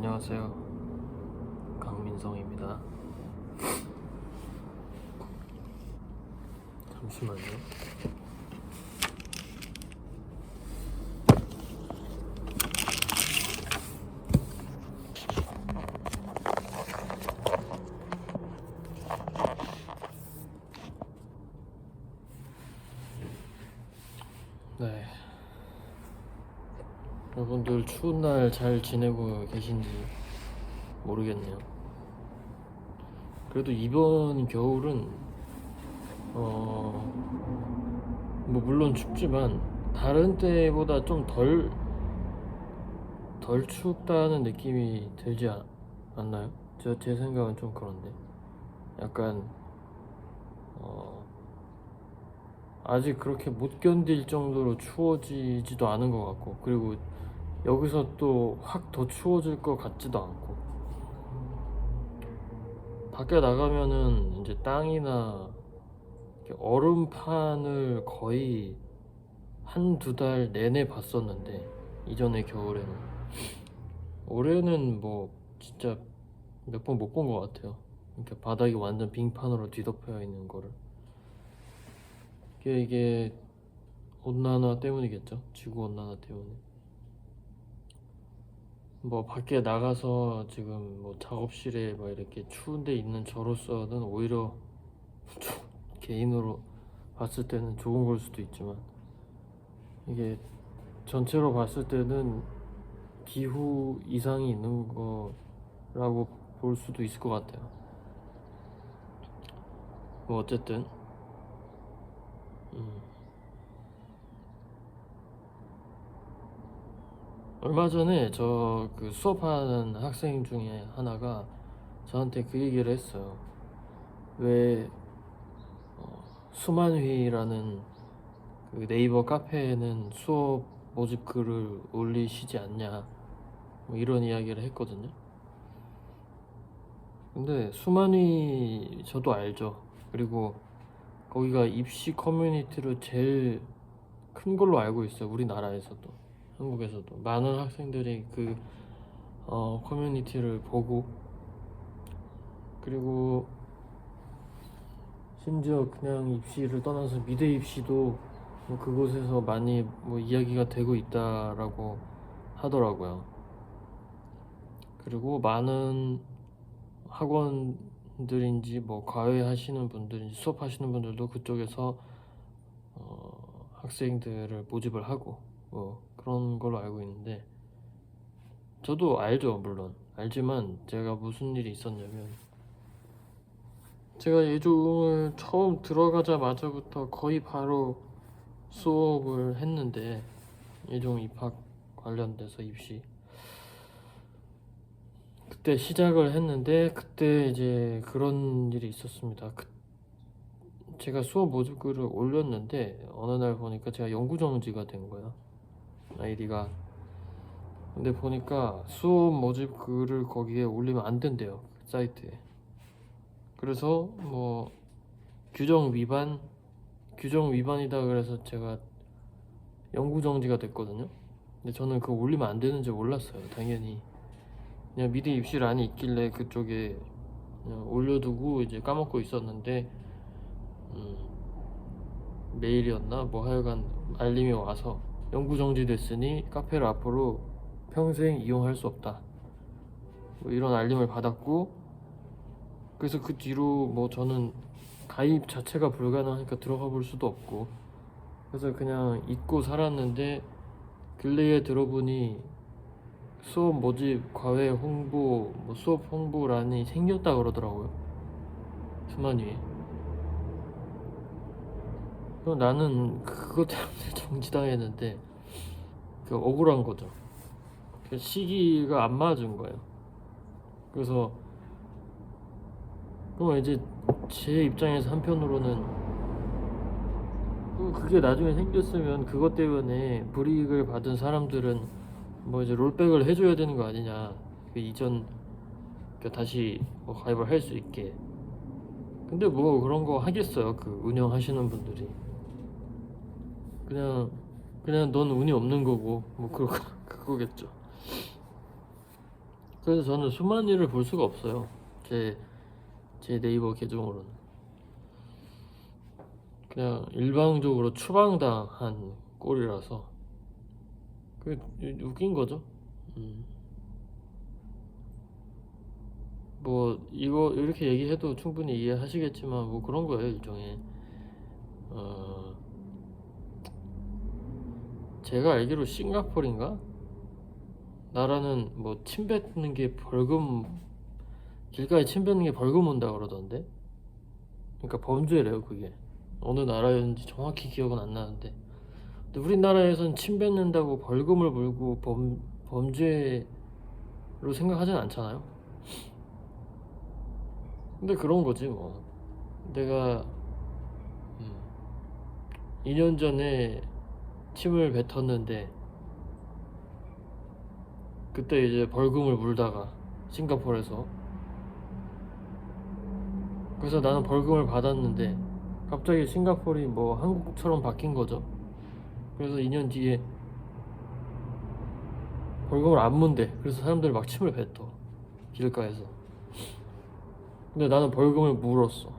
안녕하세요. 강민성입니다. 잠시만요. 네. 여러분들 추운 날 잘 지내고 계신지 모르겠네요. 그래도 이번 겨울은 뭐 물론 춥지만 다른 때보다 좀 덜 춥다는 느낌이 들지 않나요? 제 생각은 좀 그런데 약간 아직 그렇게 못 견딜 정도로 추워지지도 않은 것 같고, 그리고 여기서 또 확 더 추워질 것 같지도 않고, 밖에 나가면은 이제 땅이나 이렇게 얼음판을 거의 한두 달 내내 봤었는데, 이전의 겨울에는. 올해는 뭐 진짜 몇 번 못 본 것 같아요. 이렇게 바닥이 완전 빙판으로 뒤덮여 있는 거를. 이게 온난화 때문이겠죠. 지구 온난화 때문에. 뭐 밖에 나가서 지금 뭐 작업실에 막 이렇게 추운데 있는 저로서는 오히려 개인으로 봤을 때는 좋은 걸 수도 있지만, 이게 전체로 봤을 때는 기후 이상이 있는 거라고 볼 수도 있을 것 같아요. 뭐 어쨌든 얼마 전에 저 그 수업하는 학생 중에 하나가 저한테 그 얘기를 했어요. 왜 수만휘라는 그 네이버 카페에는 수업 모집 글을 올리시지 않냐, 뭐 이런 이야기를 했거든요. 근데 수만휘 저도 알죠. 그리고 거기가 입시 커뮤니티로 제일 큰 걸로 알고 있어요. 우리나라에서도, 한국에서도 많은 학생들이 그 커뮤니티를 보고, 그리고 심지어 그냥 입시를 떠나서 미대 입시도 뭐 그곳에서 많이 뭐 이야기가 되고 있다라고 하더라고요. 그리고 많은 학원들인지 뭐 과외 하시는 분들인지 수업하시는 분들도 그쪽에서 학생들을 모집을 하고 뭐 그런 걸로 알고 있는데, 저도 알죠. 물론 알지만 제가 무슨 일이 있었냐면, 제가 예종을 처음 들어가자마자부터 거의 바로 수업을 했는데, 예종 입학 관련돼서 입시 그때 시작을 했는데, 그때 이제 그런 일이 있었습니다. 제가 수업 모집글을 올렸는데 어느 날 보니까 제가 영구정지가 된 거야, 아이디가. 근데 보니까 수업 모집글을 거기에 올리면 안 된대요, 그 사이트에. 그래서 뭐 규정 위반이다 그래서 제가 영구정지가 됐거든요. 근데 저는 그거 올리면 안 되는지 몰랐어요. 당연히 그냥 미대 입시란이 있길래 그쪽에 그냥 올려두고 이제 까먹고 있었는데, 메일이었나 뭐 하여간 알림이 와서 영구정지 됐으니 카페를 앞으로 평생 이용할 수 없다, 뭐 이런 알림을 받았고, 그래서 그 뒤로 뭐 저는 가입 자체가 불가능하니까 들어가 볼 수도 없고, 그래서 그냥 잊고 살았는데, 근래에 들어보니 수업 모집 과외 홍보 뭐 수업 홍보란이 생겼다 그러더라고요, 수만위에. 그럼 나는 그것 때문에 정지당했는데, 그 억울한 거죠. 그 시기가 안 맞은 거예요. 그래서 그럼 이제 제 입장에서 한편으로는 그게 나중에 생겼으면 그것 때문에 불이익을 받은 사람들은 뭐 이제 롤백을 해줘야 되는 거 아니냐, 그 이전 다시 뭐 가입을 할 수 있게. 근데 뭐 그런 거 하겠어요, 그 운영하시는 분들이. 그냥 넌 운이 없는 거고 뭐 그거겠죠. 그래서 저는 수만이를 볼 수가 없어요. 제 네이버 계정으로는 그냥 일방적으로 추방당한 꼴이라서 그 웃긴 거죠. 뭐 이거 이렇게 얘기해도 충분히 이해하시겠지만 뭐 그런 거예요. 일종의 제가 알기로 싱가포르인가 나라는 뭐 침 뱉는 게 벌금, 길가에 침 뱉는 게 벌금 온다 그러던데. 그러니까 범죄래요. 그게 어느 나라였는지 정확히 기억은 안 나는데, 근데 우리나라에선 침 뱉는다고 벌금을 물고 범죄로 생각하진 않잖아요. 근데 그런 거지 뭐. 내가 2년 전에 침을 뱉었는데 그때 이제 벌금을 물다가 싱가포르에서, 그래서 나는 벌금을 받았는데 갑자기 싱가포르이 뭐 한국처럼 바뀐 거죠. 그래서 2년 뒤에 벌금을 안 문대. 그래서 사람들이 막 침을 뱉어 길가에서. 근데 나는 벌금을 물었어.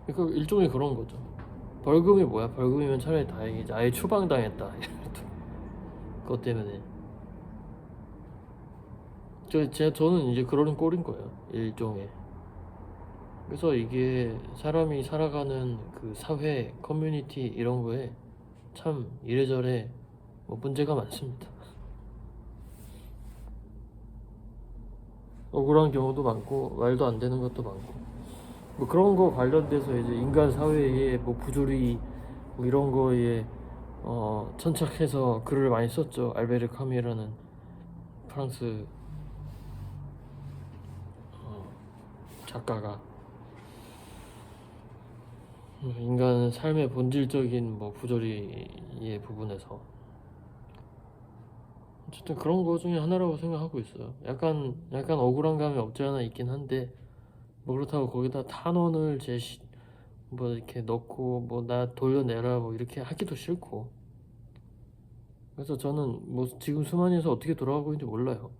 그러니까 일종의 그런 거죠. 벌금이 뭐야? 벌금이면 차라리 다행이지. 아예 추방당했다. 그것 때문에. 저는 이제 그런 꼴인 거예요. 일종의. 그래서 이게 사람이 살아가는 그 사회, 커뮤니티 이런 거에 참 이래저래 뭐 문제가 많습니다. 억울한 경우도 많고 말도 안 되는 것도 많고 뭐 그런 거 관련돼서 이제 인간 사회의 뭐 부조리 뭐 이런 거에 천착해서 글을 많이 썼죠. 알베르 카뮈라는 프랑스 작가가 인간 삶의 본질적인 뭐 부조리의 부분에서 어쨌든 그런 거 중에 하나라고 생각하고 있어요. 약간 억울한 감이 없지 않아 있긴 한데 뭐 그렇다고 거기다 탄원을 뭐 이렇게 넣고 뭐 나 돌려내라 뭐 이렇게 하기도 싫고. 그래서 저는 뭐 지금 수만이에서 어떻게 돌아가고 있는지 몰라요.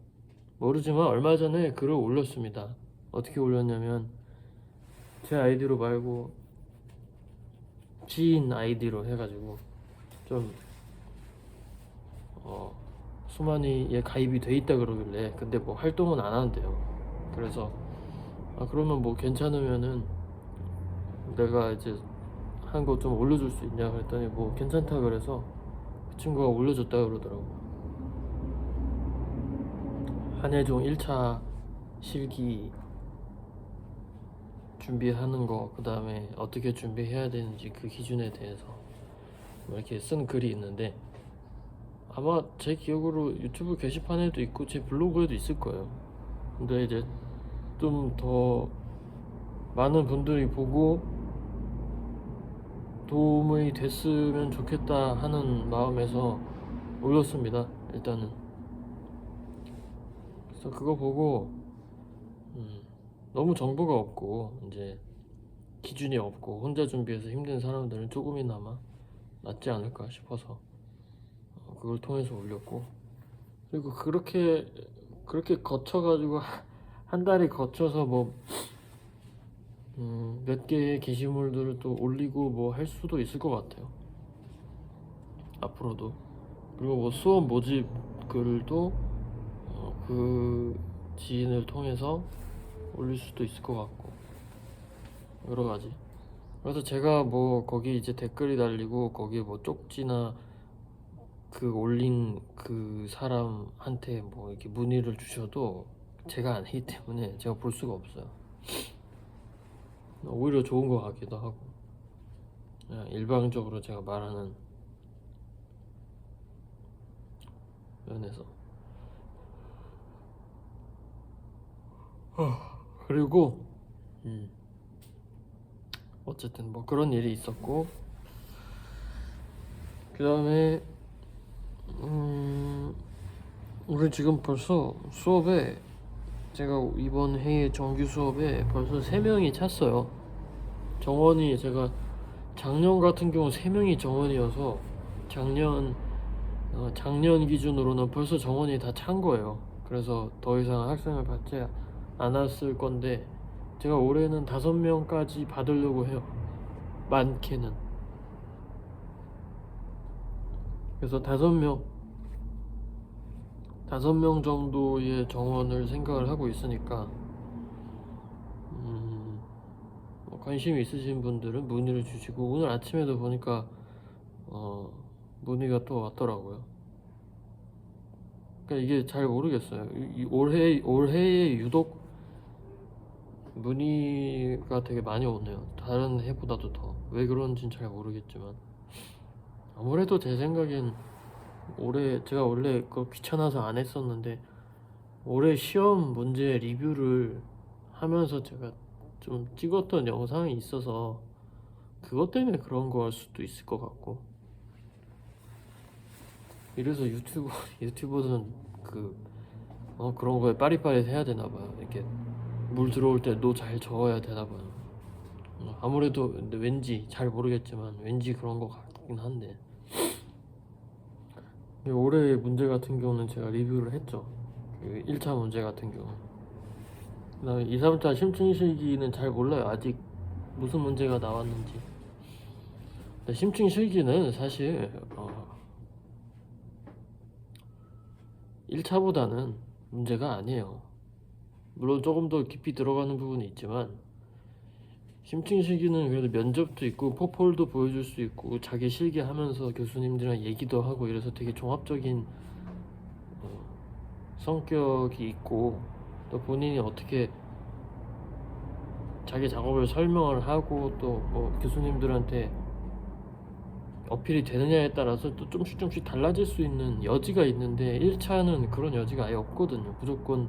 모르지만 얼마 전에 글을 올렸습니다. 어떻게 올렸냐면 제 아이디로 말고 지인 아이디로 해가지고 좀 수만이에 가입이 돼 있다 그러길래, 근데 뭐 활동은 안 하는데요. 그래서 그러면 뭐 괜찮으면은 내가 이제 한 거 좀 올려줄 수 있냐 그랬더니 뭐 괜찮다 그래서 그 친구가 올려줬다 그러더라고. 한예종 1차 실기 준비하는 거, 그 다음에 어떻게 준비해야 되는지 그 기준에 대해서 뭐 이렇게 쓴 글이 있는데, 아마 제 기억으로 유튜브 게시판에도 있고 제 블로그에도 있을 거예요. 근데 이제 좀 더 많은 분들이 보고 도움이 됐으면 좋겠다 하는 마음에서 올렸습니다. 일단은. 그래서 그거 보고 너무 정보가 없고 이제 기준이 없고 혼자 준비해서 힘든 사람들은 조금이나마 낫지 않을까 싶어서 그걸 통해서 올렸고, 그리고 그렇게 거쳐가지고 한 달이 거쳐서 뭐 몇 개의 게시물들을 또 올리고 뭐 할 수도 있을 것 같아요. 앞으로도. 그리고 뭐 수업 모집 글도 그 지인을 통해서 올릴 수도 있을 것 같고 여러 가지. 그래서 제가 뭐 거기 이제 댓글이 달리고 거기에 뭐 쪽지나 그 올린 그 사람한테 뭐 이렇게 문의를 주셔도 제가 아니기 때문에 제가 볼 수가 없어요. 오히려 좋은 것 같기도 하고, 그냥 일방적으로 제가 말하는 면에서. 그리고 어쨌든 뭐 그런 일이 있었고, 그 다음에 우리 지금 벌써 수업에, 제가 이번 해의 정규 수업에 벌써 3명이 찼어요. 정원이, 제가 작년 같은 경우 3명이 정원이어서 작년 기준으로는 벌써 정원이 다 찬 거예요. 그래서 더 이상 학생을 받지 않았을 건데 제가 올해는 5명까지 받으려고 해요. 많게는. 그래서 5명 정도의 정원을 생각을 하고 있으니까 관심 있으신 분들은 문의를 주시고, 오늘 아침에도 보니까 문의가 또 왔더라고요. 그러니까 이게 잘 모르겠어요. 올해에 유독 문의가 되게 많이 오네요. 다른 해보다도 더. 왜 그런지는 잘 모르겠지만, 아무래도 제 생각엔 올해 제가 원래 그거 귀찮아서 안 했었는데, 올해 시험 문제 리뷰를 하면서 제가 좀 찍었던 영상이 있어서 그것 때문에 그런 거일 수도 있을 것 같고, 이래서 유튜버는 그런 거에 빠릿빠릿 해야 되나 봐요. 이렇게 물 들어올 때 노 잘 저어야 되나 봐요. 아무래도 근데 왠지 잘 모르겠지만 왠지 그런 거 같긴 한데, 올해의 문제 같은 경우는 제가 리뷰를 했죠. 그 1차 문제 같은 경우. 그다음에 2, 3차 심층실기는 잘 몰라요. 아직 무슨 문제가 나왔는지. 근데 심층실기는 사실 1차보다는 문제가 아니에요. 물론 조금 더 깊이 들어가는 부분이 있지만, 심층실기는 그래도 면접도 있고 포폴도 보여줄 수 있고 자기 실기하면서 교수님들이랑 얘기도 하고 이래서 되게 종합적인 성격이 있고, 또 본인이 어떻게 자기 작업을 설명을 하고 또 뭐 교수님들한테 어필이 되느냐에 따라서 또 조금씩 달라질 수 있는 여지가 있는데, 1차는 그런 여지가 아예 없거든요. 무조건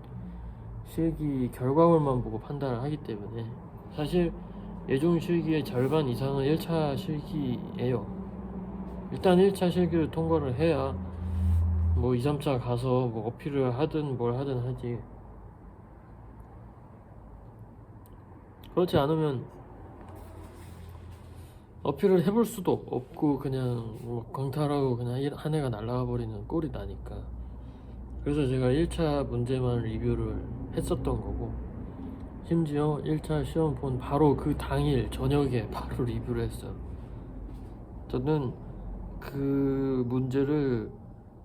실기 결과물만 보고 판단을 하기 때문에, 사실 예종 실기의 절반 이상은 1차 실기예요. 일단 1차 실기를 통과를 해야 뭐 2, 3차 가서 뭐 어필을 하든 뭘 하든 하지. 그렇지 않으면 어필을 해볼 수도 없고 그냥 뭐 광탈하고 그냥 한 해가 날아가 버리는 꼴이 나니까. 그래서 제가 1차 문제만 리뷰를 했었던 거고, 심지어 1차 시험 본 바로 그 당일 저녁에 바로 리뷰를 했어요. 저는 그 문제를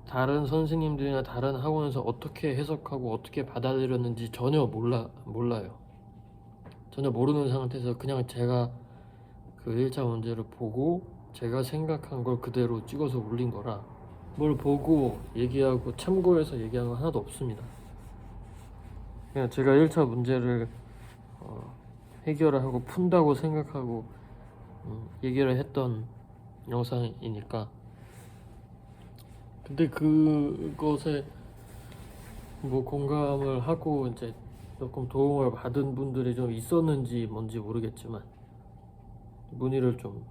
다른 선생님들이나 다른 학원에서 어떻게 해석하고 어떻게 받아들였는지 전혀 몰라요. 전혀 모르는 상태에서 그냥 제가 그 1차 문제를 보고 제가 생각한 걸 그대로 찍어서 올린 거라, 뭘 보고 얘기하고 참고해서 얘기한 건 하나도 없습니다. 그냥 제가 1차 문제를 해결을 하고 푼다고 생각하고 얘기를 했던 영상이니까. 근데 그것에 뭐 공감을 하고 이제 조금 도움을 받은 분들이 좀 있었는지 뭔지 모르겠지만 문의를 좀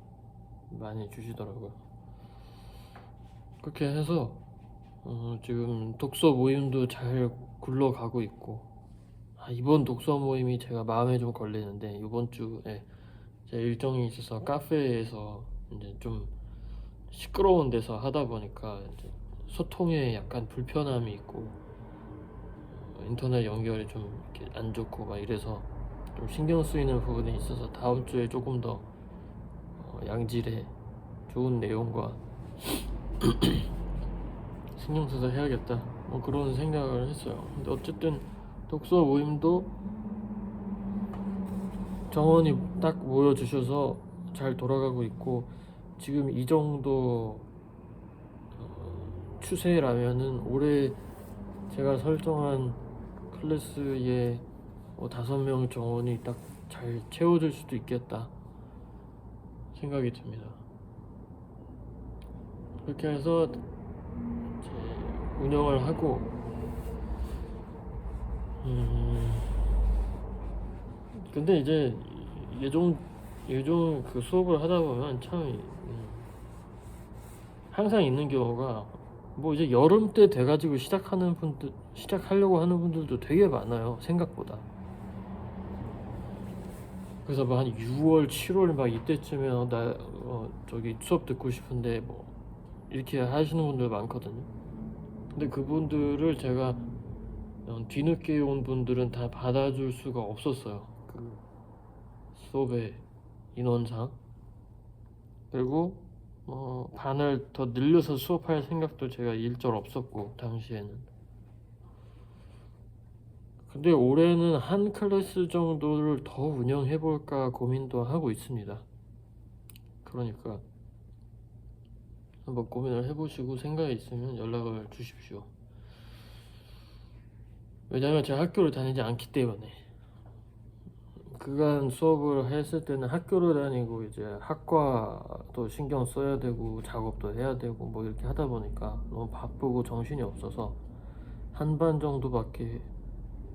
많이 주시더라고요. 그렇게 해서 지금 독서 모임도 잘 굴러가고 있고, 이번 독서 모임이 제가 마음에 좀 걸리는데, 이번 주에 제 일정이 있어서 카페에서 이제 좀 시끄러운 데서 하다 보니까 이제 소통에 약간 불편함이 있고, 인터넷 연결이 좀 이렇게 안 좋고 막 이래서 좀 신경 쓰이는 부분이 있어서 다음 주에 조금 더 양질의 좋은 내용과 신경 써서 해야겠다, 뭐 그런 생각을 했어요. 근데 어쨌든 독서 모임도 정원이 딱 모여주셔서 잘 돌아가고 있고, 지금 이 정도 추세라면은 올해 제가 설정한 클래스에 5명 정원이 딱 잘 채워질 수도 있겠다 생각이 듭니다. 그렇게 해서 이제 운영을 하고, 근데 이제 예종 그 수업을 하다 보면 참 항상 있는 경우가, 뭐 이제 여름 때 돼가지고 시작하려고 하는 분들도 되게 많아요, 생각보다. 그래서 뭐 한 6월, 7월 막 이때쯤에 저기 수업 듣고 싶은데 뭐 이렇게 하시는 분들 많거든요. 근데 그분들을 제가 뒤늦게 온 분들은 다 받아줄 수가 없었어요. 그 수업의 인원상. 그리고 반을 더 늘려서 수업할 생각도 제가 일절 없었고 당시에는. 근데 올해는 한 클래스 정도를 더 운영해볼까 고민도 하고 있습니다. 그러니까 한번 고민을 해보시고 생각이 있으면 연락을 주십시오. 왜냐면 제가 학교를 다니지 않기 때문에. 그간 수업을 했을 때는 학교를 다니고 이제 학과도 신경 써야 되고 작업도 해야 되고 뭐 이렇게 하다 보니까 너무 바쁘고 정신이 없어서 한 반 정도밖에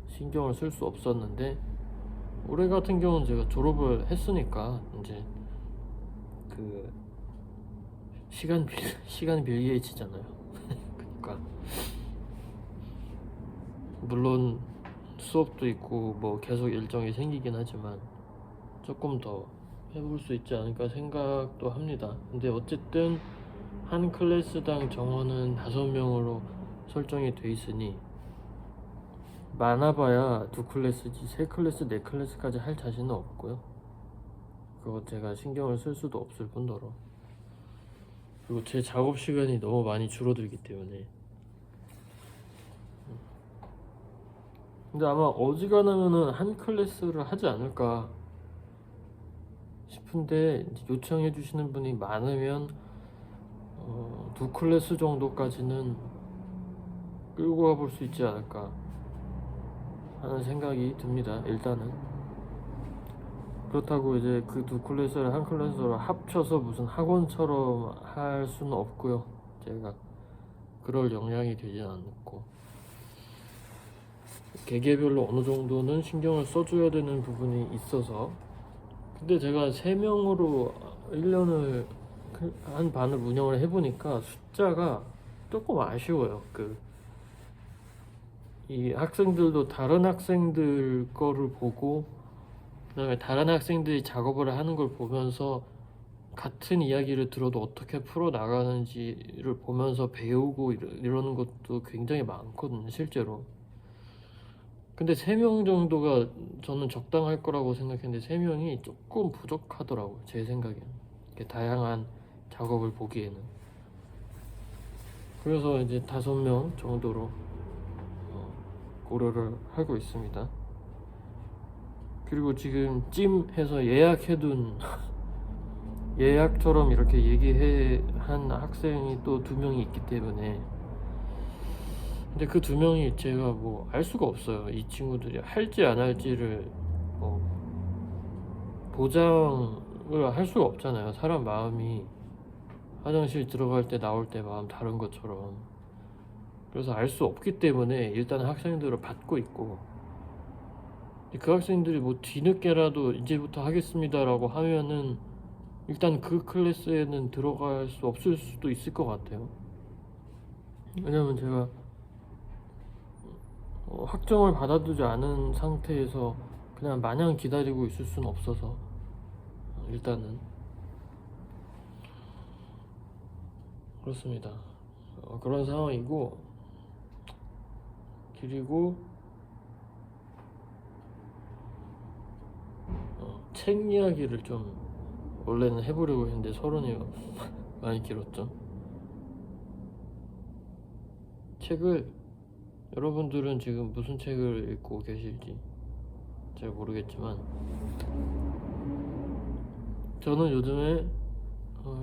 신경을 쓸 수 없었는데, 올해 같은 경우는 제가 졸업을 했으니까 이제 그 시간 빌 게이츠잖아요. 그러니까 물론 수업도 있고 뭐 계속 일정이 생기긴 하지만 조금 더 해볼 수 있지 않을까 생각도 합니다. 근데 어쨌든 한 클래스당 정원은 5명으로 설정이 돼 있으니 많아봐야 2클래스지 3클래스 4클래스까지 할 자신은 없고요. 그거 제가 신경을 쓸 수도 없을 뿐더러, 그리고 제 작업 시간이 너무 많이 줄어들기 때문에. 근데 아마 어지간하면은 한 클래스를 하지 않을까 싶은데, 요청해 주시는 분이 많으면 2클래스 정도까지는 끌고 가볼 수 있지 않을까 하는 생각이 듭니다. 일단은 그렇다고 이제 그 2클래스를 한 클래스로 합쳐서 무슨 학원처럼 할 수는 없고요. 제가 그럴 역량이 되진 않고, 개개별로 어느 정도는 신경을 써줘야 되는 부분이 있어서. 근데 제가 3명으로 1년을 한 반을 운영을 해보니까 숫자가 조금 아쉬워요. 이 학생들도 다른 학생들 거를 보고, 그다음에 다른 학생들이 작업을 하는 걸 보면서 같은 이야기를 들어도 어떻게 풀어 나가는지를 보면서 배우고 이러는 것도 굉장히 많거든요, 실제로. 근데 3명 정도가 저는 적당할 거라고 생각했는데 3명이 조금 부족하더라고요, 제 생각에는. 이렇게 다양한 작업을 보기에는. 그래서 이제 5명 정도로 고려를 하고 있습니다. 그리고 지금 찜해서 예약해둔 예약처럼 이렇게 얘기한 학생이 또 2명이 있기 때문에. 근데 그 2명이 제가 뭐 알 수가 없어요. 이 친구들이 할지 안 할지를 뭐 보장을 할 수가 없잖아요. 사람 마음이 화장실 들어갈 때 나올 때 마음 다른 것처럼. 그래서 알 수 없기 때문에 일단 학생들을 받고 있고, 그 학생들이 뭐 뒤늦게라도 이제부터 하겠습니다라고 하면은 일단 그 클래스에는 들어갈 수 없을 수도 있을 것 같아요. 왜냐면 제가 확정을 받아두지 않은 상태에서 그냥 마냥 기다리고 있을 수는 없어서 일단은 그렇습니다. 그런 상황이고, 그리고 책 이야기를 좀 원래는 해보려고 했는데 서론이 많이 길었죠. 책을, 여러분들은 지금 무슨 책을 읽고 계실지 잘 모르겠지만 저는 요즘에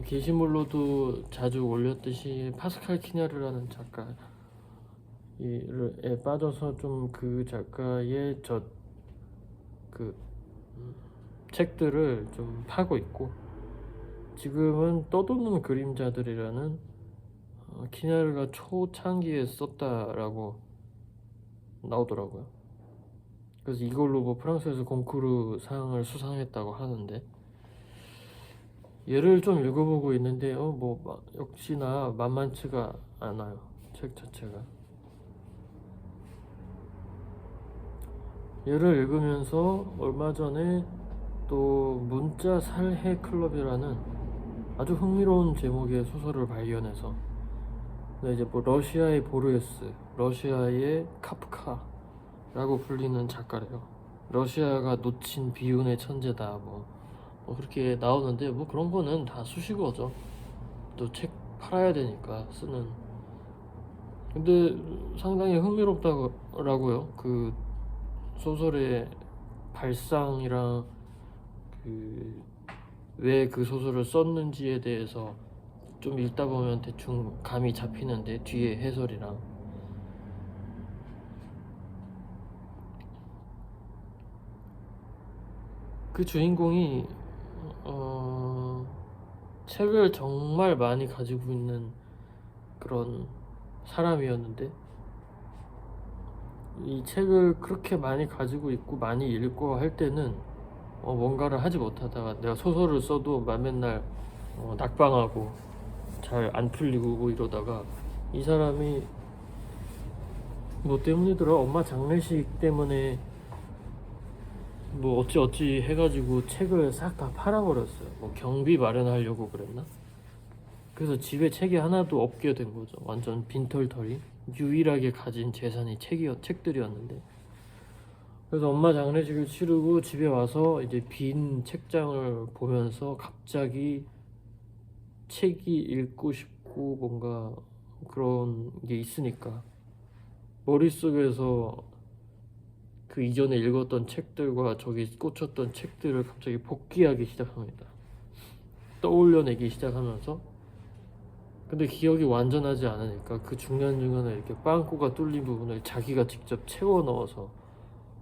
게시물로도 자주 올렸듯이 파스칼 키냐르라는 작가에 빠져서 좀 그 작가의 책들을 좀 파고 있고, 지금은 떠도는 그림자들이라는 키냐르가 초창기에 썼다라고 나오더라고요. 그래서 이걸로 뭐 프랑스에서 콩쿠르 상을 수상했다고 하는데, 얘를 좀 읽어보고 있는데 역시나 만만치가 않아요, 책 자체가. 얘를 읽으면서 얼마 전에 또 문자 살해 클럽이라는 아주 흥미로운 제목의 소설을 발견해서, 이제 뭐 러시아의 보르헤스, 러시아의 카프카, 라고 불리는 작가래요. 러시아가 놓친 비운의 천재다 뭐 그렇게 나오는데, 뭐 그런 거는 다 수식어죠. 또 책 팔아야 되니까 쓰는. 근데 상당히 흥미롭다고요. 그 소설의 발상이랑 그 왜 그 소설을 썼는지에 대해서 좀 읽다 보면 대충 감이 잡히는데, 뒤에 해설이랑. 그 주인공이 책을 정말 많이 가지고 있는 그런 사람이었는데, 이 책을 그렇게 많이 가지고 있고 많이 읽고 할 때는 뭔가를 하지 못하다가, 내가 소설을 써도 맨날 낙방하고 잘 안 풀리고 뭐 이러다가, 이 사람이 뭐 때문이더라, 엄마 장례식 때문에 뭐 어찌 해가지고 책을 싹 다 팔아버렸어요. 뭐 경비 마련하려고 그랬나? 그래서 집에 책이 하나도 없게 된 거죠. 완전 빈털터리. 유일하게 가진 재산이 책들이었는데. 그래서 엄마 장례식을 치르고 집에 와서 이제 빈 책장을 보면서 갑자기 책이 읽고 싶고 뭔가 그런 게 있으니까, 머릿속에서 그 이전에 읽었던 책들과 저기 꽂혔던 책들을 갑자기 복귀하기 시작합니다. 떠올려내기 시작하면서. 근데 기억이 완전하지 않으니까 그 중간중간에 이렇게 빵꾸가 뚫린 부분을 자기가 직접 채워 넣어서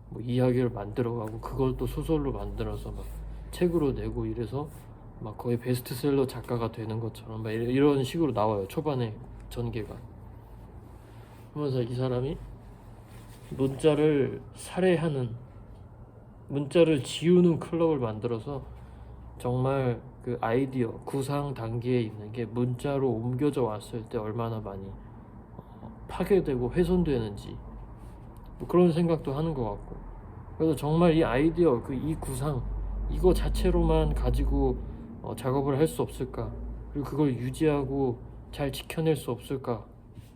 뭐 이야기를 만들어가고, 그걸 또 소설로 만들어서 막 책으로 내고, 이래서 막 거의 베스트셀러 작가가 되는 것처럼 막 이런 식으로 나와요, 초반에 전개가. 그러면서 이 사람이 문자를 살해하는, 문자를 지우는 클럽을 만들어서, 정말 그 아이디어 구상 단계에 있는 게 문자로 옮겨져 왔을 때 얼마나 많이 파괴되고 훼손되는지, 뭐 그런 생각도 하는 것 같고. 그래서 정말 이 아이디어, 이 구상, 이거 자체로만 가지고 작업을 할 수 없을까, 그리고 그걸 유지하고 잘 지켜낼 수 없을까,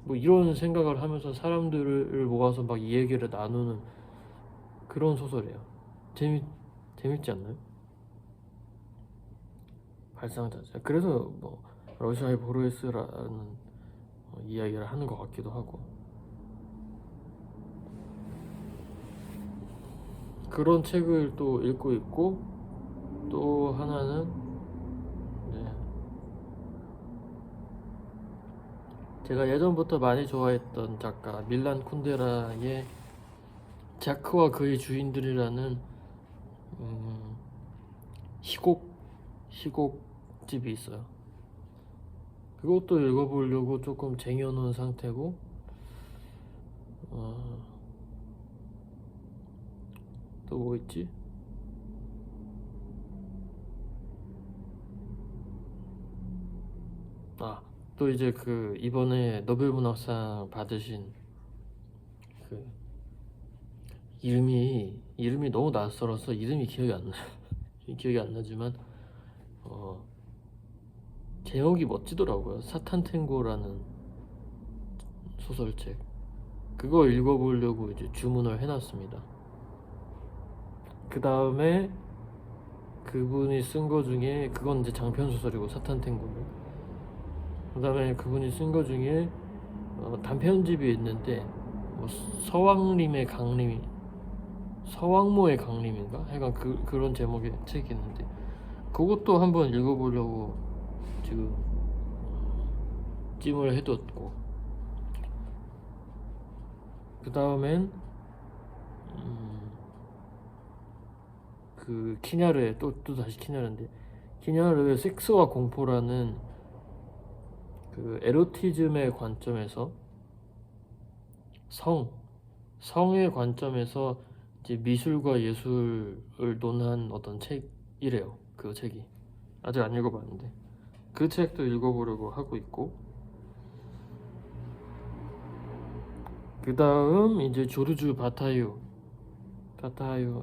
뭐 이런 생각을 하면서 사람들을 모아서 막 이 얘기를 나누는 그런 소설이에요. 재밌지 않나요? 발상자재. 그래서 뭐 러시아의 보르헤스라는 이야기를 하는 것 같기도 하고. 그런 책을 또 읽고 있고, 또 하나는, 네, 제가 예전부터 많이 좋아했던 작가 밀란 쿤데라의 자크와 그의 주인들이라는 희곡집이 있어요. 그것도 읽어보려고 조금 쟁여놓은 상태고, 또 뭐 있지? 또 이제 그 이번에 노벨문학상 받으신 그 이름이 너무 낯설어서 이름이 기억이 안 나요. 기억이 안 나지만 제목이 멋지더라고요. 사탄 탱고라는 소설책. 그거 읽어보려고 이제 주문을 해놨습니다. 그 다음에 그분이 쓴 거 중에, 그건 이제 장편 소설이고, 사탄 탱고는. 그 다음에 그분이 쓴 거 중에 단편집이 있는데, 뭐 서왕모의 강림인가? 하여간 그런 제목의 책이 있는데, 그것도 한번 읽어보려고 지금 찜을 해뒀고. 그 다음엔 그 키냐르의 또 다시 키냐르인데, 키냐르의 섹스와 공포라는 그 에로티즘의 관점에서, 성의 관점에서 이제 미술과 예술을 논한 어떤 책이래요. 그 책이 아직 안 읽어봤는데, 그 책도 읽어보려고 하고 있고. 그 다음 이제 조르주 바타유,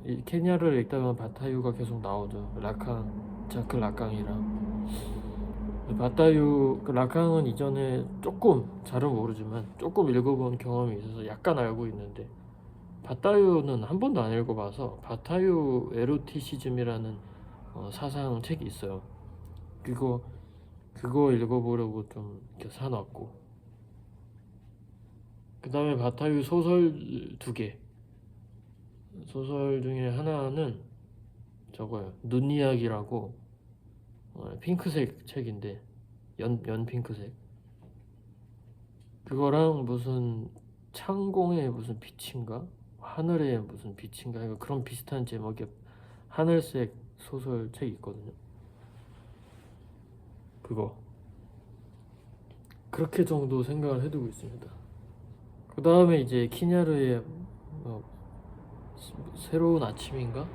이 케냐를 읽다 보면 바타유가 계속 나오죠. 자크 라캉이랑. 바타유, 그 라캉은 이전에 조금, 잘은 모르지만 조금 읽어본 경험이 있어서 약간 알고 있는데, 바타유는 한 번도 안 읽어봐서 바타유 에로티시즘이라는 사상 책이 있어요. 그거 읽어보려고 좀 이렇게 사놨고, 그 다음에 바타유 소설 2개. 소설 중에 하나는 저거요, 눈 이야기라고, 핑크색 책인데, 연 핑크색. 그거랑 무슨 창공의 무슨 빛인가, 하늘의 무슨 빛인가, 이거 그런 비슷한 제목의 하늘색 소설 책이 있거든요. 그거 그렇게 정도 생각을 해두고 있습니다. 그 다음에 이제 키냐르의 어, 새로운 아침인가?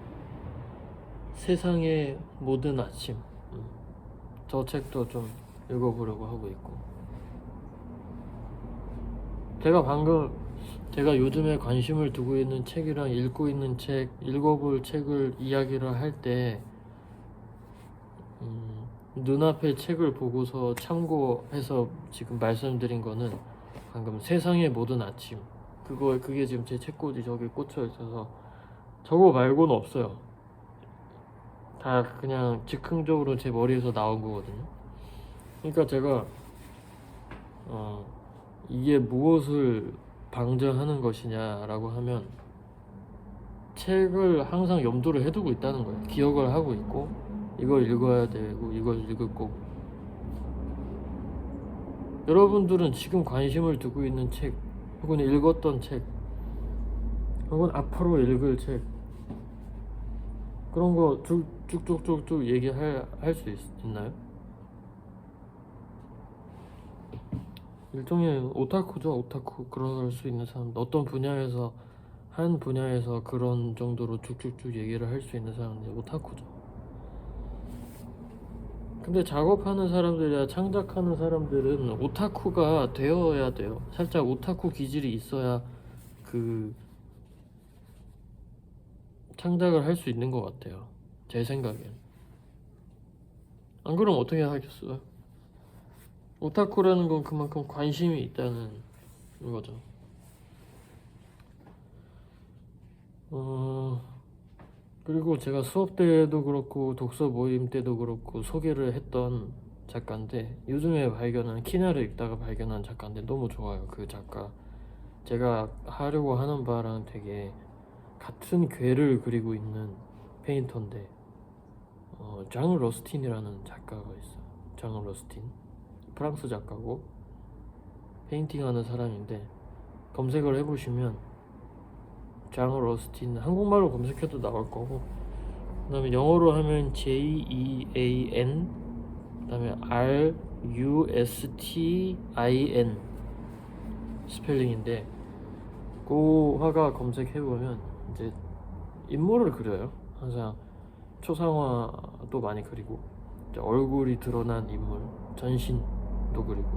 세상의 모든 아침. 저 책도 좀 읽어보려고 하고 있고, 제가 요즘에 관심을 두고 있는 책이랑 읽고 있는 책, 읽어볼 책을 이야기를 할 때 눈앞에 책을 보고서 참고해서 지금 말씀드린 거는 방금 세상의 모든 아침, 그게 지금 제 책꽂이 저기 꽂혀 있어서 저거 말고는 없어요. 다 그냥 즉흥적으로 제 머리에서 나온 거거든요. 그러니까 제가 이게 무엇을 방증하는 것이냐라고 하면 책을 항상 염두를 해두고 있다는 거예요. 기억을 하고 있고, 이걸 읽어야 되고 이걸 읽을 거고. 여러분들은 지금 관심을 두고 있는 책, 혹은 읽었던 책, 혹은 앞으로 읽을 책, 그런 거 쭉쭉쭉쭉 얘기할 수 있나요? 일종의 오타쿠죠. 오타쿠. 그럴 수 있는 사람, 어떤 분야에서 한 분야에서 그런 정도로 쭉쭉쭉 얘기를 할 수 있는 사람이 오타쿠죠. 근데 작업하는 사람들이나 창작하는 사람들은 오타쿠가 되어야 돼요. 살짝 오타쿠 기질이 있어야 그 창작을 할 수 있는 것 같아요. 제 생각엔. 안 그러면 어떻게 하겠어요? 오타쿠라는 건 그만큼 관심이 있다는 거죠. 그리고 제가 수업 때도 그렇고 독서 모임 때도 그렇고 소개를 했던 작가인데, 요즘에 발견한, 키냐를 읽다가 발견한 작가인데 너무 좋아요. 그 작가 제가 하려고 하는 바랑 되게 같은 궤를 그리고 있는 페인터인데, 장 러스틴이라는 작가가 있어요. 장 러스틴, 프랑스 작가고 페인팅하는 사람인데, 검색을 해보시면 장 러스틴 한국말로 검색해도 나올 거고, 그 다음에 영어로 하면 JEAN, 그 다음에 RUSTIN 스펠링인데, 그 화가 검색해보면 이제 인물을 그려요. 항상 초상화도 많이 그리고, 이제 얼굴이 드러난 인물, 전신도 그리고.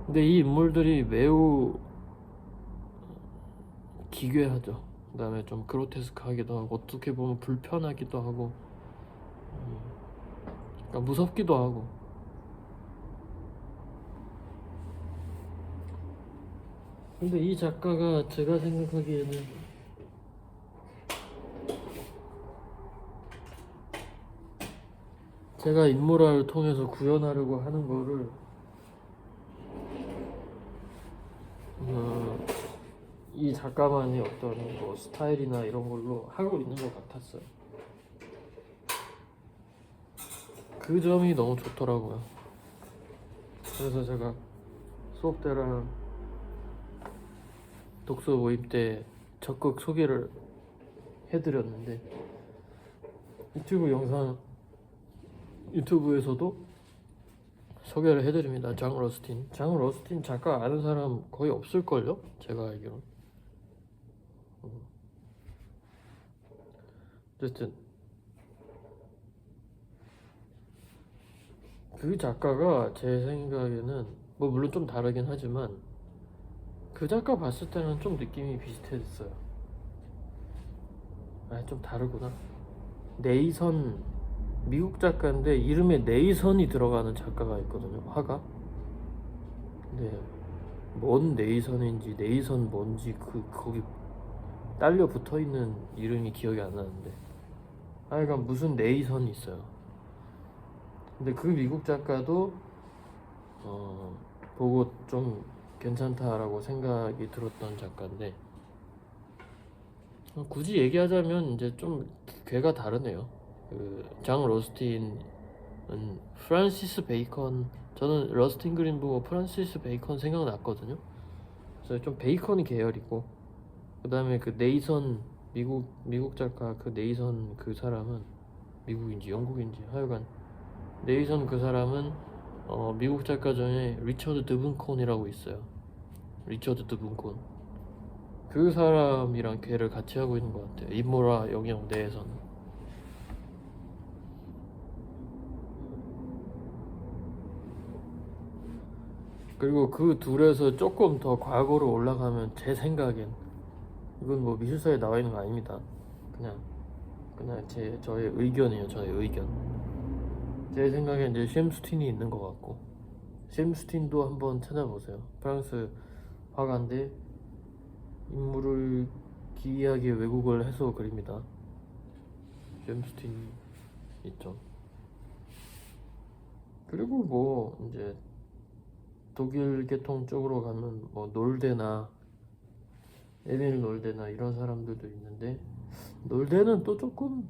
근데 이 인물들이 매우 기괴하죠. 그 다음에 좀 그로테스크하기도 하고, 어떻게 보면 불편하기도 하고, 그러니까 무섭기도 하고. 근데 이 작가가 제가 생각하기에는 제가 인물화를 통해서 구현하려고 하는 거를 이 작가만의 어떤 뭐 스타일이나 이런 걸로 하고 있는 것 같았어요. 그 점이 너무 좋더라고요. 그래서 제가 수업 때랑 독서 모임 때 적극 소개를 해드렸는데, 유튜브에서도 소개를 해드립니다. 장 러스틴 작가 아는 사람 거의 없을걸요? 제가 알기로. 어쨌든 그 작가가 제 생각에는, 뭐 물론 좀 다르긴 하지만, 그 작가 봤을 때는 좀 느낌이 비슷했어요. 좀 다르구나. 네이선, 미국 작가인데 이름에 네이선이 들어가는 작가가 있거든요. 화가. 네. 뭔 네이선인지 네이선 뭔지 거기 딸려 붙어 있는 이름이 기억이 안 나는데 하여간 무슨 네이선이 있어요. 근데 그 미국 작가도 보고 좀 괜찮다라고 생각이 들었던 작가인데 굳이 얘기하자면 이제 좀 괴가 다르네요. 그 장 러스틴은 프란시스 베이컨, 저는 러스틴 그린 보고 프란시스 베이컨 생각났거든요. 그래서 좀 베이컨이 계열이고, 그 다음에 그 네이선, 미국 작가 그 네이선 그 사람은 미국인지 영국인지 하여간 네이선 그 사람은 미국 작가 중에 리처드 드분콘이라고 있어요. 리처드 드분콘 그 사람이랑 괴를 같이 하고 있는 것 같아요. 인물화 영역 내에서는. 그리고 그 둘에서 조금 더 과거로 올라가면 제 생각엔, 이건 뭐 미술사에 나와 있는 거 아닙니다. 그냥 저의 의견이에요. 저의 의견. 제 생각엔 이제 쉔스틴이 있는 것 같고, 쉔스틴도 한번 찾아보세요. 프랑스 화가인데 인물을 기이하게 왜곡을 해서 그립니다. 쉔스틴 있죠. 그리고 뭐 이제 독일 계통 쪽으로 가면 뭐 놀데나 에밀 놀데나 이런 사람들도 있는데, 놀데는 또 조금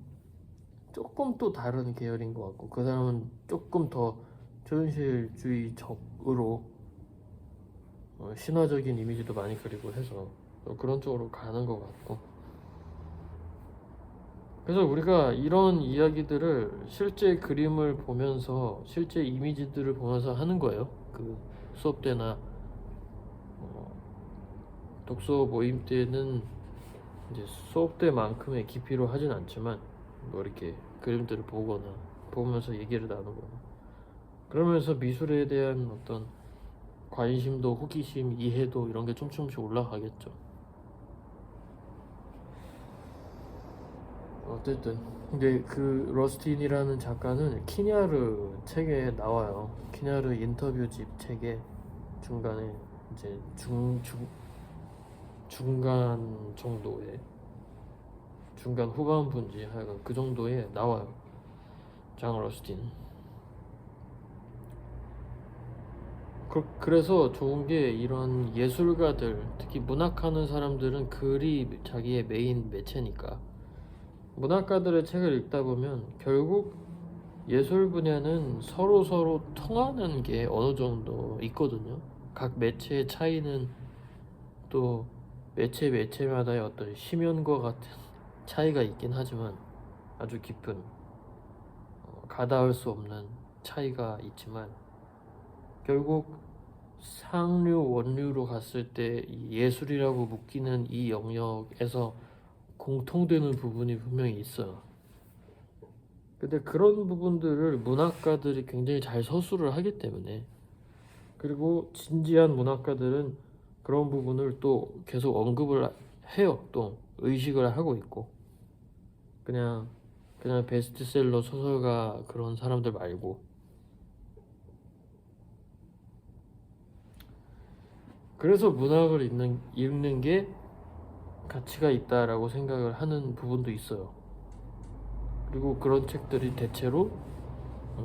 또 다른 계열인 것 같고, 그 사람은 조금 더 초현실주의적으로 신화적인 이미지도 많이 그리고 해서 그런 쪽으로 가는 것 같고, 그래서 우리가 이런 이야기들을 실제 그림을 보면서 실제 이미지들을 보면서 하는 거예요. 그 수업 때나 독서 모임 때는 이제 수업 때만큼의 깊이로 하진 않지만 뭐 이렇게 그림들을 보면서 얘기를 나누거나 그러면서 미술에 대한 어떤 관심도 호기심 이해도 이런 게 조금씩 올라가겠죠. 어쨌든 근데 그 러스틴이라는 작가는 키냐르 책에 나와요. 키냐르 인터뷰집 책에 중간에 이제 중간 정도의 중간 후반부인지 하여간 그 정도에 나와요. 장 러스틴. 그래서 좋은 게, 이런 예술가들, 특히 문학하는 사람들은 글이 자기의 메인 매체니까 문학가들의 책을 읽다 보면 결국 예술 분야는 서로 통하는 게 어느 정도 있거든요. 각 매체의 차이는 또 매체마다의 어떤 심연과 같은 차이가 있긴 하지만, 아주 깊은 가닿을 수 없는 차이가 있지만, 결국 상류 원류로 갔을 때 예술이라고 묶이는 이 영역에서 공통되는 부분이 분명히 있어요. 근데 그런 부분들을 문학가들이 굉장히 잘 서술을 하기 때문에, 그리고 진지한 문학가들은 그런 부분을 또 계속 언급을 해요. 또 의식을 하고 있고, 그냥 베스트셀러 소설가 그런 사람들 말고. 그래서 문학을 읽는 게 가치가 있다라고 생각을 하는 부분도 있어요. 그리고 그런 책들이 대체로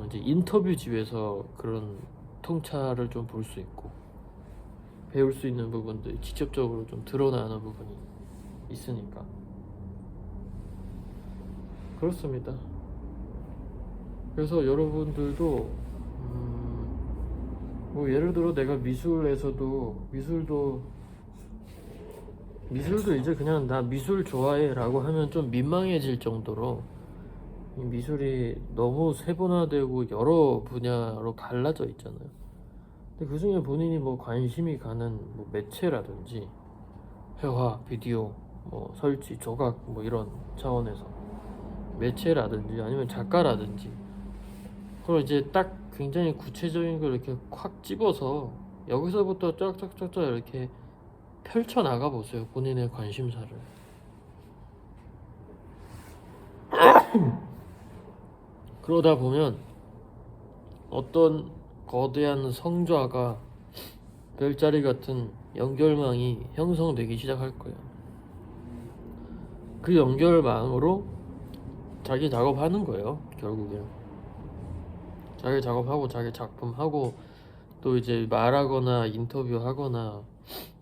이제 인터뷰집에서 그런 통찰을 좀 볼 수 있고 배울 수 있는 부분들이 직접적으로 좀 드러나는 부분이 있으니까 그렇습니다. 그래서 여러분들도 뭐 예를 들어 내가 미술도 이제 그냥 나 미술 좋아해 라고 하면 좀 민망해질 정도로 이 미술이 너무 세분화되고 여러 분야로 갈라져 있잖아요. 근데 그 중에 본인이 뭐 관심이 가는 뭐 매체라든지 회화, 비디오, 뭐 설치, 조각 뭐 이런 차원에서 매체라든지 아니면 작가라든지, 그걸 이제 딱 굉장히 구체적인 걸 이렇게 콱 집어서 여기서부터 쫙쫙쫙쫙 이렇게 펼쳐 나가 보세요. 본인의 관심사를. 그러다 보면 어떤 거대한 성좌가 별자리 같은 연결망이 형성되기 시작할 거예요. 그 연결망으로 자기 작업하는 거예요. 결국엔 자기 작업하고 자기 작품하고, 또 이제 말하거나 인터뷰하거나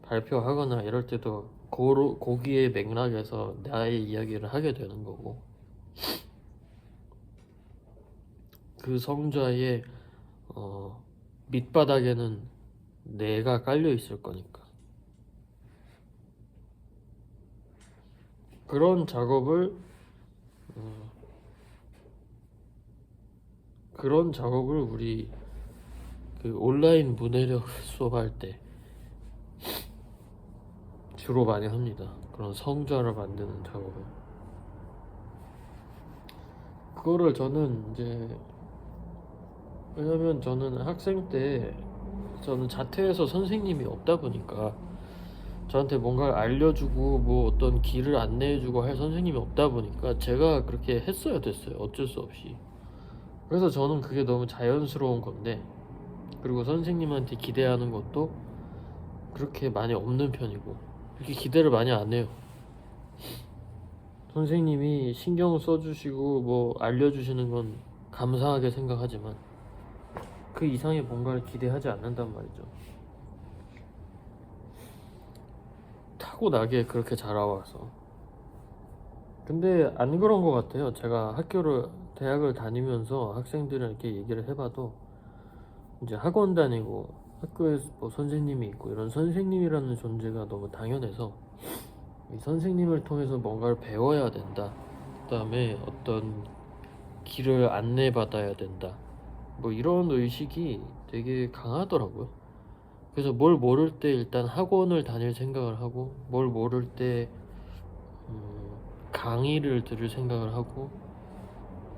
발표하거나 이럴 때도 거기에 맥락에서 나의 이야기를 하게 되는 거고, 그 성좌의 밑바닥에는 내가 깔려 있을 거니까. 그런 작업을 우리 그 온라인 문해력 수업할 때 주로 많이 합니다. 그런 성좌를 만드는 작업을. 그거를 저는 이제, 왜냐면 저는 학생 때 저는 자퇴해서 선생님이 없다 보니까 저한테 뭔가를 알려주고 뭐 어떤 길을 안내해주고 할 선생님이 없다 보니까 제가 그렇게 했어야 됐어요. 어쩔 수 없이. 그래서 저는 그게 너무 자연스러운 건데, 그리고 선생님한테 기대하는 것도 그렇게 많이 없는 편이고, 그렇게 기대를 많이 안 해요. 선생님이 신경 써주시고 뭐 알려주시는 건 감사하게 생각하지만 그 이상의 뭔가를 기대하지 않는단 말이죠. 타고나게 그렇게 자라와서. 근데 안 그런 것 같아요. 제가 대학을 다니면서 학생들이랑 이렇게 얘기를 해봐도, 이제 학원 다니고 학교에서 뭐 선생님이 있고 이런 선생님이라는 존재가 너무 당연해서 이 선생님을 통해서 뭔가를 배워야 된다, 그 다음에 어떤 길을 안내받아야 된다, 뭐 이런 의식이 되게 강하더라고요. 그래서 뭘 모를 때 일단 학원을 다닐 생각을 하고, 뭘 모를 때 강의를 들을 생각을 하고,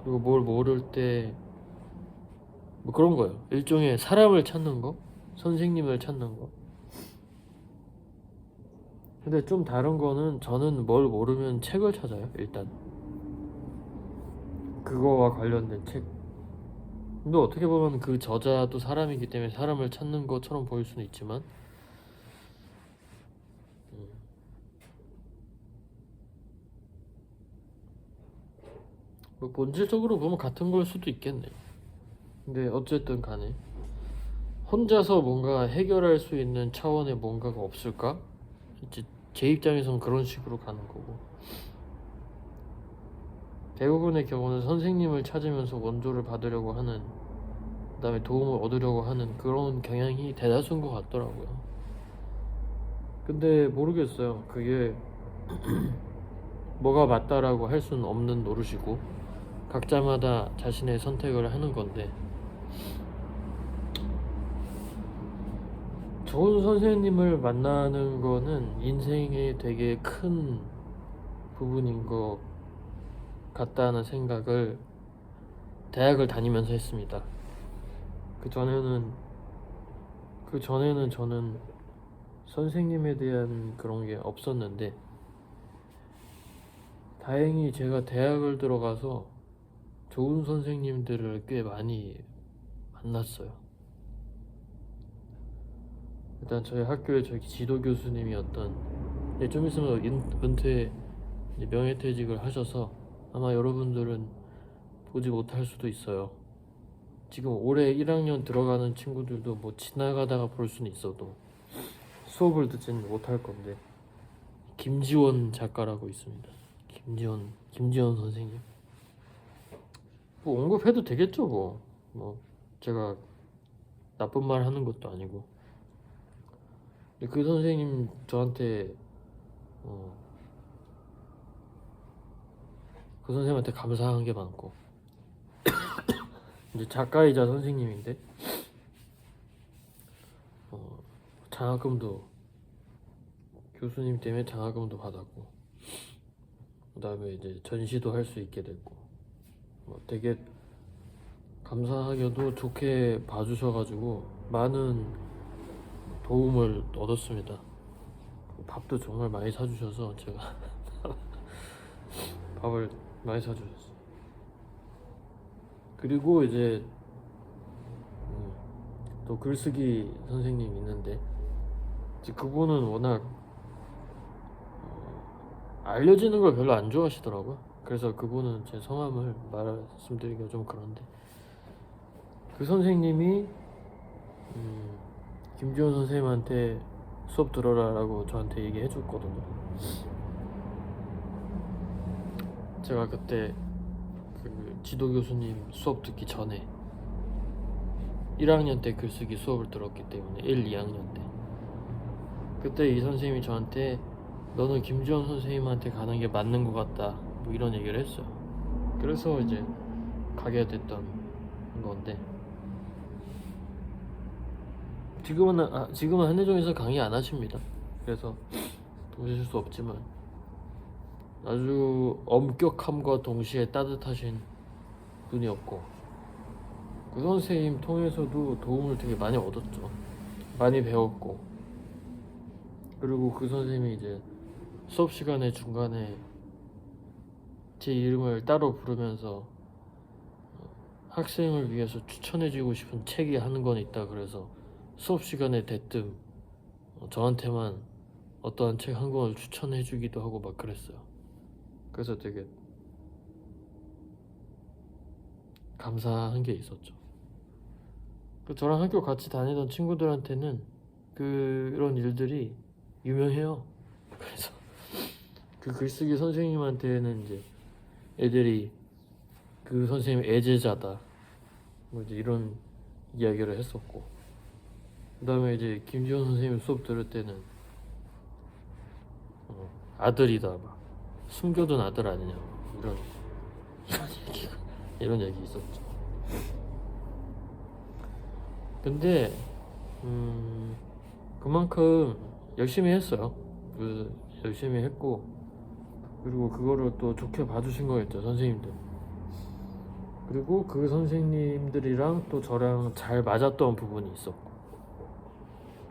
그리고 뭘 모를 때 뭐 그런 거예요. 일종의 사람을 찾는 거, 선생님을 찾는 거. 근데 좀 다른 거는, 저는 뭘 모르면 책을 찾아요. 일단 그거와 관련된 책. 근데 어떻게 보면 그 저자도 사람이기 때문에 사람을 찾는 것처럼 보일 수는 있지만, 뭐 본질적으로 보면 같은 걸 수도 있겠네. 근데 어쨌든 간에 혼자서 뭔가 해결할 수 있는 차원의 뭔가가 없을까? 이제 제 입장에선 그런 식으로 가는 거고, 대부분의 경우는 선생님을 찾으면서 원조를 받으려고 하는, 그 다음에 도움을 얻으려고 하는 그런 경향이 대다수인 것 같더라고요. 근데 모르겠어요. 그게 뭐가 맞다라고 할 수는 없는 노릇이고, 각자마다 자신의 선택을 하는 건데, 좋은 선생님을 만나는 거는 인생의 되게 큰 부분인 것 같다는 생각을 대학을 다니면서 했습니다. 그 전에는 저는 선생님에 대한 그런 게 없었는데, 다행히 제가 대학을 들어가서 좋은 선생님들을 꽤 많이 만났어요. 일단 저희 학교에 저희 지도 교수님이었던, 좀 있으면 은퇴, 명예퇴직을 하셔서 아마 여러분들은 보지 못할 수도 있어요. 지금 올해 1학년 들어가는 친구들도 뭐 지나가다가 볼 수는 있어도 수업을 듣지는 못할 건데, 김지원 작가라고 있습니다. 김지원 선생님. 뭐 언급해도 되겠죠, 뭐 제가 나쁜 말 하는 것도 아니고. 근데 그 선생님 저한테 그 선생님한테 감사한 게 많고, 이제 작가이자 선생님인데 장학금도, 교수님 때문에 장학금도 받았고, 그 다음에 이제 전시도 할 수 있게 됐고, 뭐 되게 감사하게도 좋게 봐주셔가지고 많은 도움을 얻었습니다. 밥도 정말 많이 사주셔서 제가 밥을 많이 사주셨어요. 그리고 이제 또 글쓰기 선생님 있는데, 이제 그분은 워낙 알려지는 걸 별로 안 좋아하시더라고요. 그래서 그분은 제 성함을 말씀드리기가 좀 그런데, 그 선생님이 김지원 선생님한테 수업 들어라라고 저한테 얘기해 줬거든요. 제가 그때 그 지도 교수님 수업 듣기 전에 1학년 때 글쓰기 수업을 들었기 때문에 1, 2학년 때, 그때 이 선생님이 저한테 너는 김지원 선생님한테 가는 게 맞는 것 같다 뭐 이런 얘기를 했어요. 그래서 이제 가게 됐던 건데, 지금은 한예종에서 강의 안 하십니다. 그래서 보실 수 없지만 아주 엄격함과 동시에 따뜻하신 분이었고, 그 선생님 통해서도 도움을 되게 많이 얻었죠. 많이 배웠고, 그리고 그 선생님이 이제 수업 시간에 중간에 제 이름을 따로 부르면서 학생을 위해서 추천해주고 싶은 책이 한 권 있다 그래서 수업 시간에 대뜸 저한테만 어떠한 책 한 권을 추천해주기도 하고 막 그랬어요. 그래서 되게 감사한 게 있었죠. 저랑 학교 같이 다니던 친구들한테는 그런 일들이 유명해요. 그래서 그 글쓰기 선생님한테는 이제 애들이 그 선생님 애제자다 뭐 이제 이런 이야기를 했었고, 그 다음에 이제 김지원 선생님 수업 들을 때는 아들이다 막 숨겨둔 아들 아니냐 이런 얘기 있었죠. 근데 그만큼 열심히 했어요. 열심히 했고, 그리고 그거를 또 좋게 봐주신 거겠죠, 선생님들. 그리고 그 선생님들이랑 또 저랑 잘 맞았던 부분이 있었고,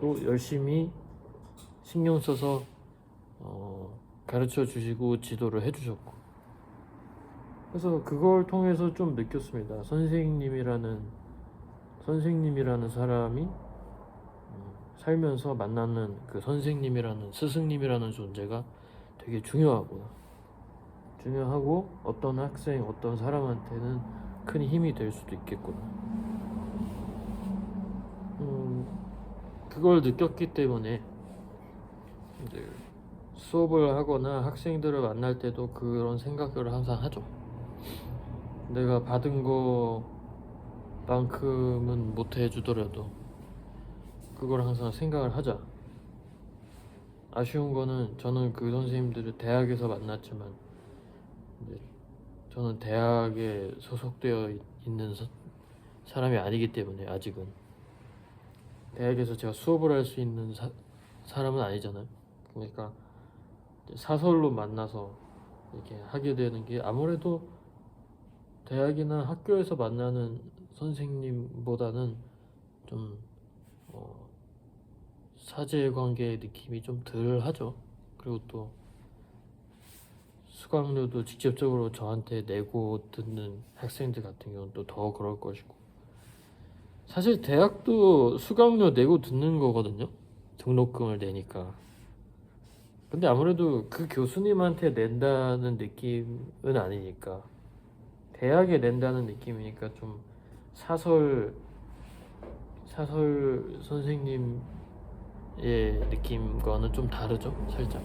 또 열심히 신경 써서 가르쳐 주시고 지도를 해 주셨고, 그래서 그걸 통해서 좀 느꼈습니다. 선생님이라는 사람이 살면서 만나는 그 선생님이라는 스승님이라는 존재가 되게 중요하고 어떤 학생, 어떤 사람한테는 큰 힘이 될 수도 있겠구나. 그걸 느꼈기 때문에 이제 수업을 하거나 학생들을 만날 때도 그런 생각을 항상 하죠. 내가 받은 거만큼은 못 해주더라도 그걸 항상 생각을 하자. 아쉬운 거는 저는 그 선생님들을 대학에서 만났지만 이제 저는 대학에 소속되어 있는 사람이 아니기 때문에 아직은 대학에서 제가 수업을 할 수 있는 사람은 아니잖아요. 그러니까 사설로 만나서 이렇게 하게 되는 게 아무래도 대학이나 학교에서 만나는 선생님보다는 좀 사제관계의 느낌이 좀 덜 하죠. 그리고 또 수강료도 직접적으로 저한테 내고 듣는 학생들 같은 경우는 또 더 그럴 것이고, 사실 대학도 수강료 내고 듣는 거거든요. 등록금을 내니까. 근데 아무래도 그 교수님한테 낸다는 느낌은 아니니까, 대학에 낸다는 느낌이니까 좀 사설 선생님의 느낌과는 좀 다르죠, 살짝.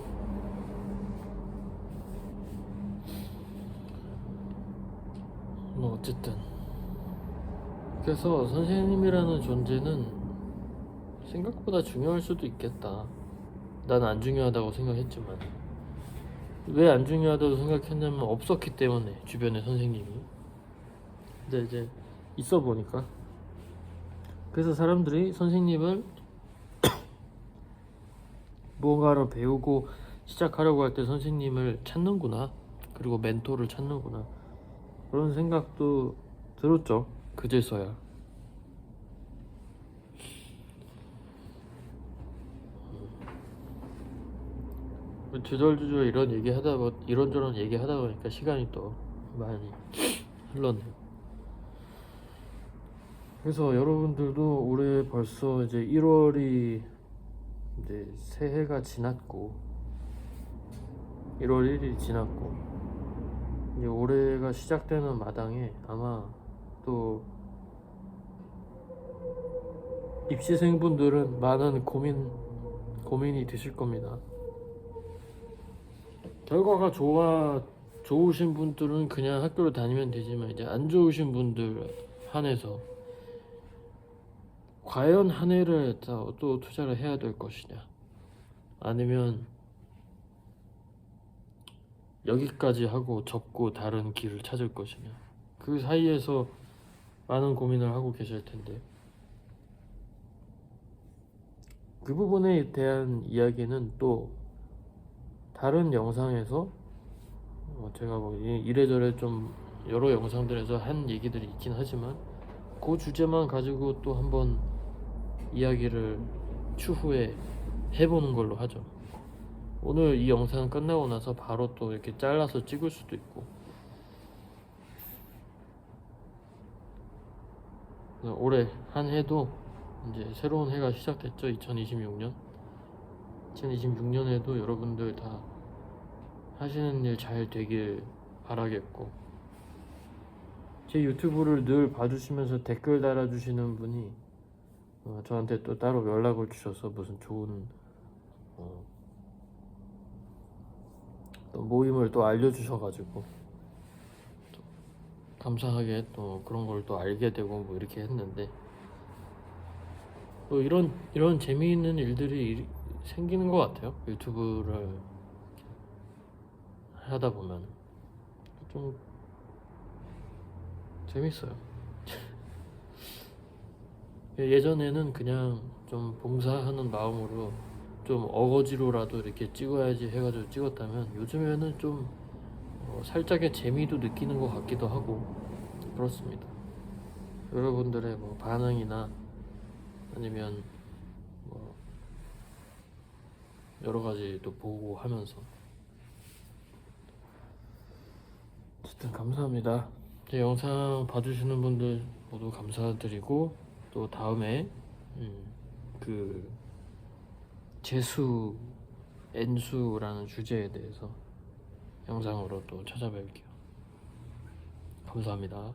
뭐 어쨌든 그래서 선생님이라는 존재는 생각보다 중요할 수도 있겠다. 난 안 중요하다고 생각했지만, 왜 안 중요하다고 생각했냐면 없었기 때문에, 주변에 선생님이. 근데 이제 있어 보니까, 그래서 사람들이 선생님을 무언가를 배우고 시작하려고 할 때 선생님을 찾는구나, 그리고 멘토를 찾는구나, 그런 생각도 들었죠, 그제서야. 주절주절 이런저런 얘기하다 보니까 시간이 또 많이 흘렀네요. 그래서 여러분들도 올해 벌써 이제 1월이 이제 새해가 지났고 1월 1일이 지났고 이제 올해가 시작되는 마당에 아마 또 입시생분들은 많은 고민이 되실 겁니다. 결과가 좋으신 분들은 그냥 학교를 다니면 되지만 이제 안 좋으신 분들 한해서 과연 한 해를 또 투자를 해야 될 것이냐, 아니면 여기까지 하고 접고 다른 길을 찾을 것이냐, 그 사이에서 많은 고민을 하고 계실 텐데, 그 부분에 대한 이야기는 또 다른 영상에서 제가 뭐 이래저래 좀 여러 영상들에서 한 얘기들이 있긴 하지만 그 주제만 가지고 또 한번 이야기를 추후에 해보는 걸로 하죠. 오늘 이 영상 끝나고 나서 바로 또 이렇게 잘라서 찍을 수도 있고, 올해 한 해도 이제 새로운 해가 시작됐죠. 2026년 2026년에도 여러분들 다 하시는 일 잘 되길 바라겠고, 제 유튜브를 늘 봐주시면서 댓글 달아주시는 분이 저한테 또 따로 연락을 주셔서 무슨 좋은 또 모임을 또 알려주셔가지고 또 감사하게 또 그런 걸 또 알게 되고 뭐 이렇게 했는데, 또 이런 재미있는 일들이 생기는 것 같아요. 유튜브를 하다 보면 좀 재밌어요. 예전에는 그냥 좀 봉사하는 마음으로 좀 어거지로라도 이렇게 찍어야지 해가지고 찍었다면, 요즘에는 좀 살짝의 재미도 느끼는 것 같기도 하고 그렇습니다. 여러분들의 뭐 반응이나 아니면 뭐 여러 가지 또 보고 하면서 어쨌든 감사합니다. 제 영상 봐주시는 분들 모두 감사드리고, 또 다음에 그 재수 N수라는 주제에 대해서 영상으로 또 찾아뵐게요. 감사합니다.